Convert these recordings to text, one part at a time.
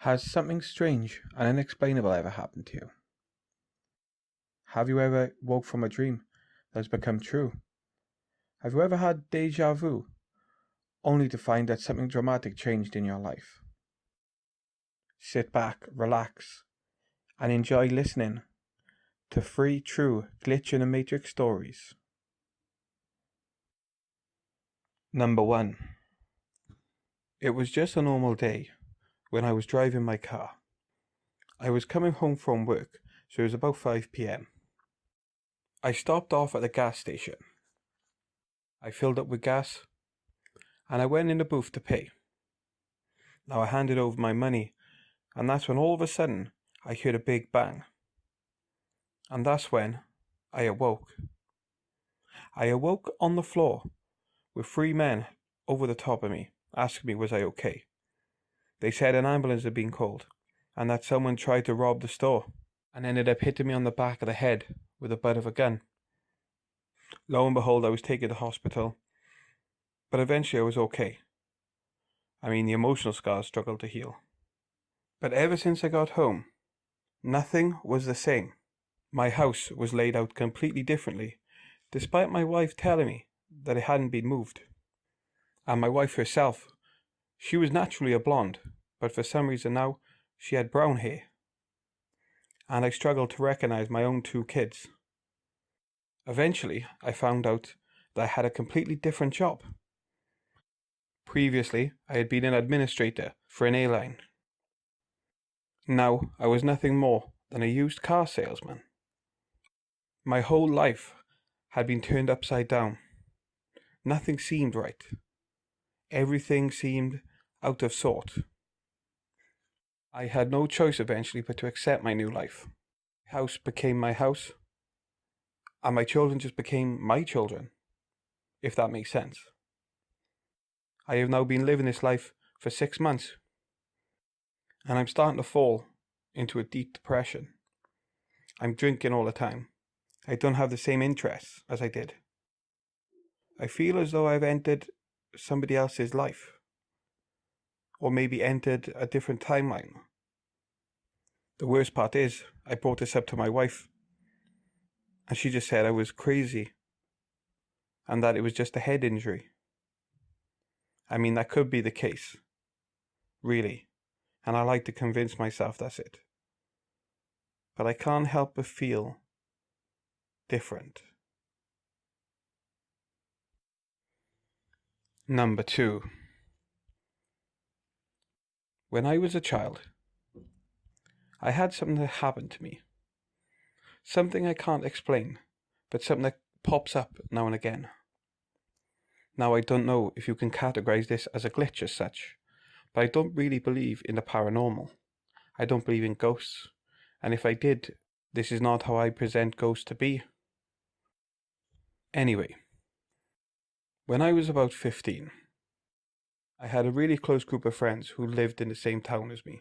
Has something strange and unexplainable ever happened to you? Have you ever woke from a dream that has become true? Have you ever had déjà vu, only to find that something dramatic changed in your life? Sit back, relax, and enjoy listening to 3 true Glitch in the Matrix stories. Number 1. It was just a normal day when I was driving my car. I was coming home from work, so it was about 5 p.m. I stopped off at the gas station. I filled up with gas, and I went in the booth to pay. Now I handed over my money, and that's when all of a sudden I heard a big bang. And that's when I awoke. I awoke on the floor with 3 men over the top of me, asking me was I okay. They said an ambulance had been called, and that someone tried to rob the store, and ended up hitting me on the back of the head with the butt of a gun. Lo and behold, I was taken to hospital, but eventually I was okay. I mean, the emotional scars struggled to heal. But ever since I got home, nothing was the same. My house was laid out completely differently, despite my wife telling me that it hadn't been moved. And my wife herself, she was naturally a blonde, but for some reason now, she had brown hair. And I struggled to recognize my own 2 kids. Eventually, I found out that I had a completely different job. Previously, I had been an administrator for an airline. Now, I was nothing more than a used car salesman. My whole life had been turned upside down. Nothing seemed right. Everything seemed out of sort. I had no choice eventually but to accept my new life. My house became my house, and my children just became my children, if that makes sense. I have now been living this life for 6 months, and I'm starting to fall into a deep depression. I'm drinking all the time. I don't have the same interests as I did. I feel as though I've entered somebody else's life, or maybe entered a different timeline. The worst part is, I brought this up to my wife, and she just said I was crazy, and that it was just a head injury. I mean, that could be the case, really, and I like to convince myself that's it. But I can't help but feel different. Number 2. When I was a child, I had something that happened to me. Something I can't explain, but something that pops up now and again. Now I don't know if you can categorize this as a glitch as such, but I don't really believe in the paranormal. I don't believe in ghosts, and if I did, this is not how I present ghosts to be. Anyway, when I was about 15, I had a really close group of friends who lived in the same town as me.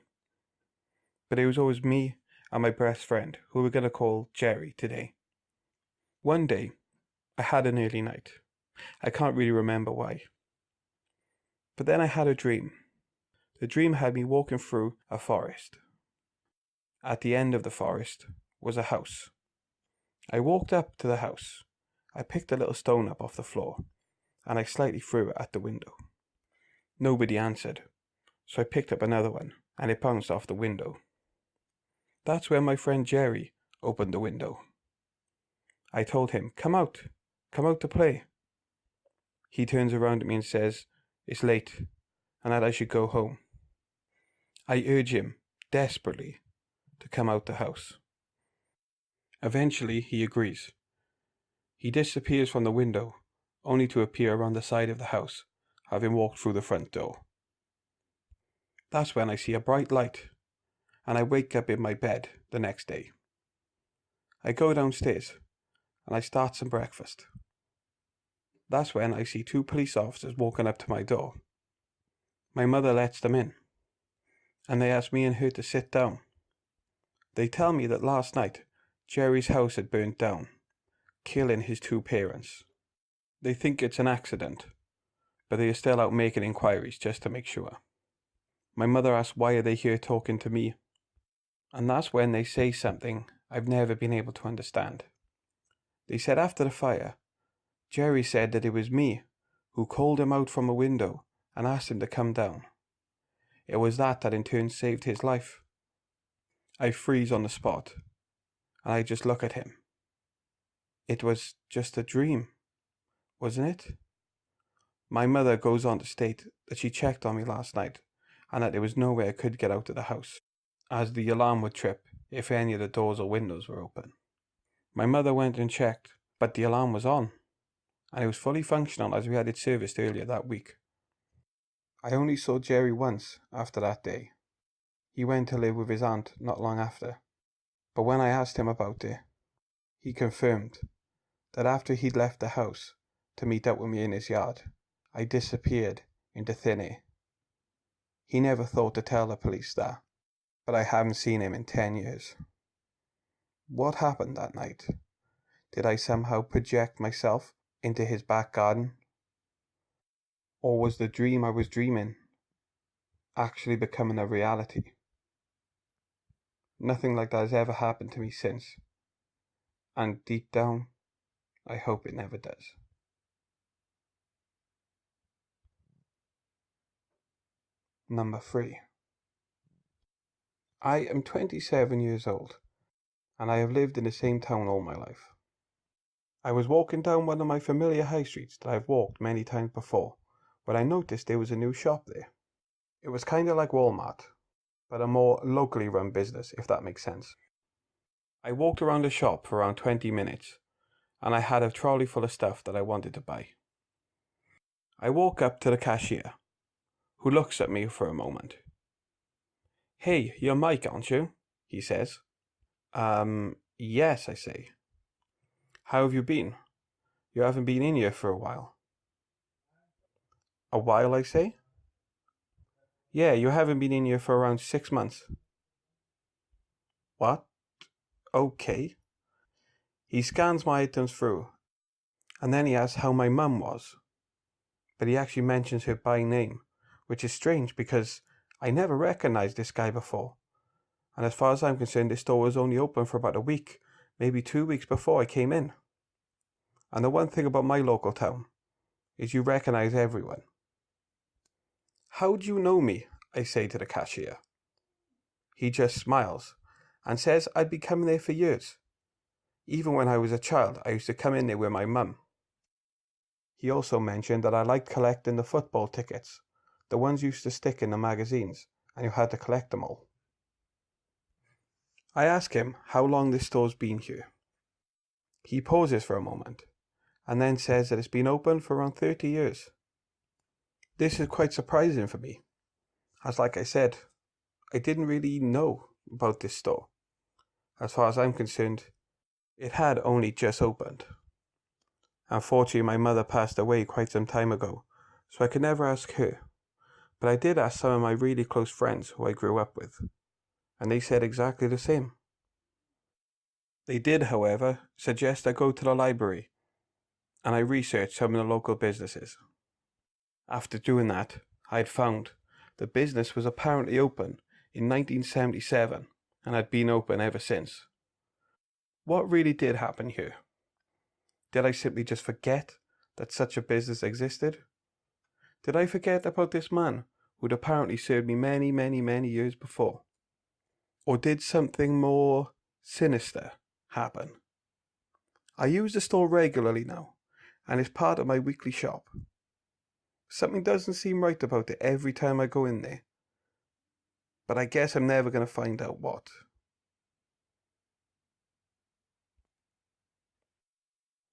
But it was always me and my best friend, who we're going to call Jerry today. One day, I had an early night. I can't really remember why. But then I had a dream. The dream had me walking through a forest. At the end of the forest was a house. I walked up to the house. I picked a little stone up off the floor, and I slightly threw it at the window. Nobody answered, so I picked up another one, and it bounced off the window. That's when my friend Jerry opened the window. I told him, come out to play. He turns around at me and says, it's late, and that I should go home. I urge him, desperately, to come out the house. Eventually, he agrees. He disappears from the window, only to appear around the side of the house, having walked through the front door. That's when I see a bright light, and I wake up in my bed the next day. I go downstairs, and I start some breakfast. That's when I see 2 police officers walking up to my door. My mother lets them in, and they ask me and her to sit down. They tell me that last night, Jerry's house had burnt down, killing his 2 parents. They think it's an accident, but they are still out making inquiries just to make sure. My mother asks why are they here talking to me, and that's when they say something I've never been able to understand. They said after the fire, Jerry said that it was me who called him out from a window and asked him to come down. It was that in turn saved his life. I freeze on the spot, and I just look at him. It was just a dream, wasn't it? My mother goes on to state that she checked on me last night, and that there was no way I could get out of the house, as the alarm would trip if any of the doors or windows were open. My mother went and checked, but the alarm was on, and it was fully functional as we had it serviced earlier that week. I only saw Jerry once after that day. He went to live with his aunt not long after, but when I asked him about it, he confirmed that after he'd left the house to meet up with me in his yard, I disappeared into thin air. He never thought to tell the police that, but I haven't seen him in 10 years. What happened that night? Did I somehow project myself into his back garden? Or was the dream I was dreaming actually becoming a reality? Nothing like that has ever happened to me since, and deep down, I hope it never does. Number 3. I am 27 years old, and I have lived in the same town all my life. I was walking down one of my familiar high streets that I've walked many times before, when I noticed there was a new shop there. It was kind of like Walmart, but a more locally run business, if that makes sense. I walked around the shop for around 20 minutes, and I had a trolley full of stuff that I wanted to buy. I walk up to the cashier, who looks at me for a moment. "Hey, you're Mike, aren't you?" he says. Yes, I say. "How have you been? You haven't been in here for a while." "A while," I say? "Yeah, you haven't been in here for around 6 months." "What? Okay." He scans my items through, and then he asks how my mum was. But he actually mentions her by name, which is strange because I never recognized this guy before. And as far as I'm concerned, this store was only open for about a week, maybe 2 weeks before I came in. And the one thing about my local town is you recognize everyone. "How do you know me?" I say to the cashier. He just smiles and says I'd been coming there for years. Even when I was a child, I used to come in there with my mum. He also mentioned that I liked collecting the football tickets, the ones used to stick in the magazines, and you had to collect them all. I ask him how long this store's been here. He pauses for a moment, and then says that it's been open for around 30 years. This is quite surprising for me, as like I said, I didn't really know about this store. As far as I'm concerned, it had only just opened. Unfortunately, my mother passed away quite some time ago, so I could never ask her. But I did ask some of my really close friends who I grew up with, and they said exactly the same. They did, however, suggest I go to the library, and I researched some of the local businesses. After doing that, I had found the business was apparently open in 1977 and had been open ever since. What really did happen here? Did I simply just forget that such a business existed? Did I forget about this man who'd apparently served me many, many, many years before? Or did something more sinister happen? I use the store regularly now, and it's part of my weekly shop. Something doesn't seem right about it every time I go in there, but I guess I'm never going to find out what.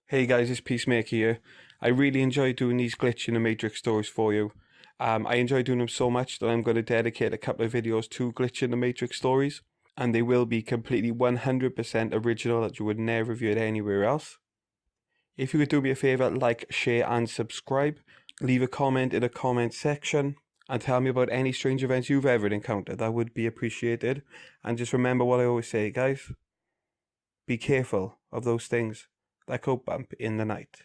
Hey guys, it's Peacemaker here. I really enjoy doing these Glitch in the Matrix stories for you. I enjoy doing them so much that I'm going to dedicate a couple of videos to Glitch in the Matrix stories, and they will be completely 100% original that you would never view it anywhere else. If you could do me a favour, like, share and subscribe. Leave a comment in the comment section and tell me about any strange events you've ever encountered. That would be appreciated. And just remember what I always say, guys. Be careful of those things that go bump in the night.